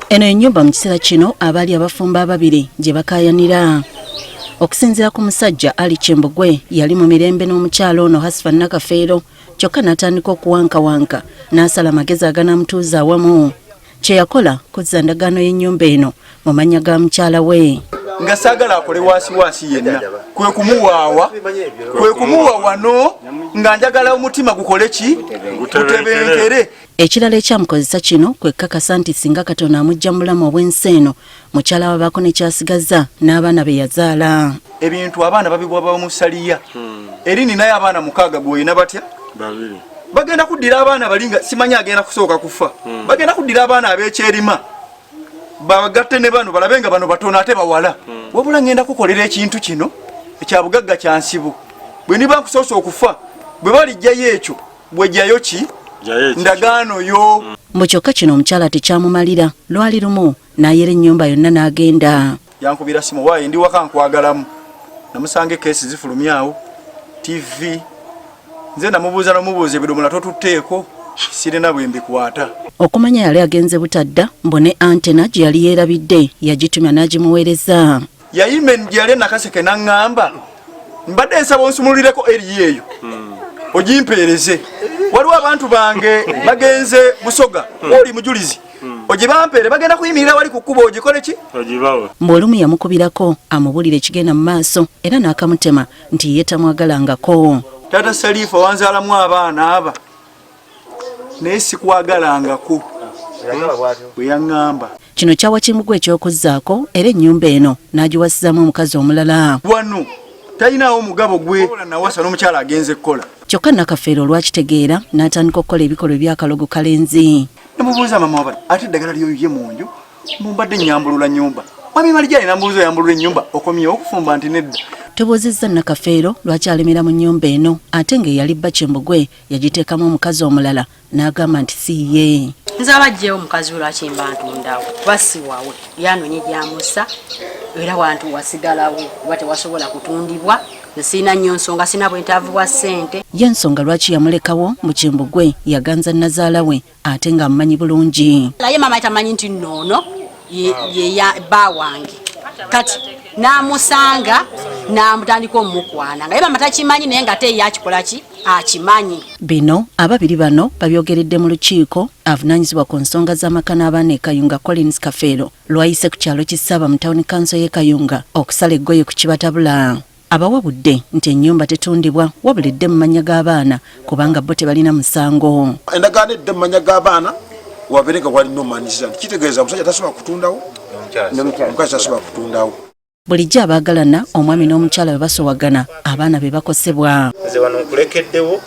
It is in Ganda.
Eno ennyumba mu kiseera kino abaali abafumba ababiri gye bakayanira. Okusinziira ku musajja Ali Kimbugwe yali mu mirembe n'omukyalo ono Hasifa Nakafeero kyokka n'atandika okuwankawanka n'asala amagezi aganamutuuza awamu. Kye yakola kuzza ndagaano y'ennyumba eno mu mannya ga mukyala we. Nga saagala akole waasi yenna kwe kumuwa wano nga njagala omutima gukole ki gutebenkere. Ekirala ekyamukozesa kino kwe kakasa nti singa Katonda amujja mu bulamu obw'ensi eno mukyala wabaako ne kyasigaza n'abaana be yazaala. Ebintu abaana babibwa bamusaliya eri ninayo abaana 6 gwoyina batya babiri bagenda kuddira abaana balinga simanya agenda kusooka kufa bagenda kuddira abaana ab'ekyerima bagatte ne bano balabenga bano batono ate bawala wabula ngenda kukolera ekintu kino ekyabugagga kyansibu bwe niba nkusoosa okufa bwe balijjayo ekyo bwejjayo ki ndagaano yo. Mu kyokka kino omukyala tekyamumalira lwali lumu n'ayera ennyumba yonna n'agenda. Yankubira simu waaye ndi waka nkwagalamu namusanga ekesi zifulumyawo TV nze namubuuza n'omubuuza ebidomola totutteeko sirina bwe mbikwata. Okumanya yali agenze butadda mbone antena gye yali yeerabidde yagitumya n'agimuweereza. Yayime gye yali nakaseke n'aŋŋamba mbadde nsaba onsumululireko eri eyo ogimpeereze. Waliwo abantu bange bagenze Busoga oli mujulizi ogibampeere bagenda kuyimirira wali ku kkubo ogikole ki ogibawe. Mbwolumu yamukubirako amubulira ekigenda mu maaso era n'akamutema nti ye tamwagalangako. Taata Salifa wanzaalamu abaana aba naye sikwagalangako bwe yaŋŋamba. Kino kyawa Kimbugwe eky'okuzzaako era ennyumba eno n'agiwasizaamu omukazi omulala. Wano talinawo mugabo gwe nawasa n'omukyala agenze kukola. Kyokka Nakafeero olwakitegeera n'atandika okukola ebikolwa eby'akalogo kalenzi. Namubuuza mama wabali ate eddagala lyoyuye mu nju mumbadde nnyambulula nnyumba mwami Malijani nambuuza oyambulula ennyumba okomyewo okufumba nti nedda. Tubuuzizza Nakafeero lwaki alemera mu nnyumba eno ate ng'eyali bba Kimbugwe yagiteekamu omukazi omulala n'agamba nti si ye. Nze abajjeewo omukazi we lwaki mba ntundawo kuba si wawe yanonye gyamussa era wantu wasigalawo kuba tewasobola kutundibwa sina nnyo nsonga sina bwentaavu bwa ssente. Ye ensonga lwaki yamulekawo mu Kimbugwe yaganza nazaala we ate ng'amumanyi bulungi. Naye mama tamanyi nti noono ye ya bba wange kati n'amusanga n'amutandika omukwana nga ye mama takimanyi naye nga te yakikola ki akimanyi. Bino ababiri bano babyogeredde mu lukiiko avunaanyizibwa ku nsonga z'amaka n'abaana e Kayunga Collins Kafeero lwayise ku kyalo Kisaba mu tawuni kanso y'e Kayunga okusala eggoye ku kibatabula. Abawabudde nti ennyumba tetundibwa wabulidde mu mannya g'abaana kubanga bo tebalina musango. Endagaano edde mu mannya g'abaana wabeereka walina omaanyizza nti kitegeeza omusajja tasobola kutundawo omukazi tasobola kutundawo. Bulijjo abaagalana omwami n'omukyala bwe basowagana abaana be bakosebwa. Nze wano nkulekeddewo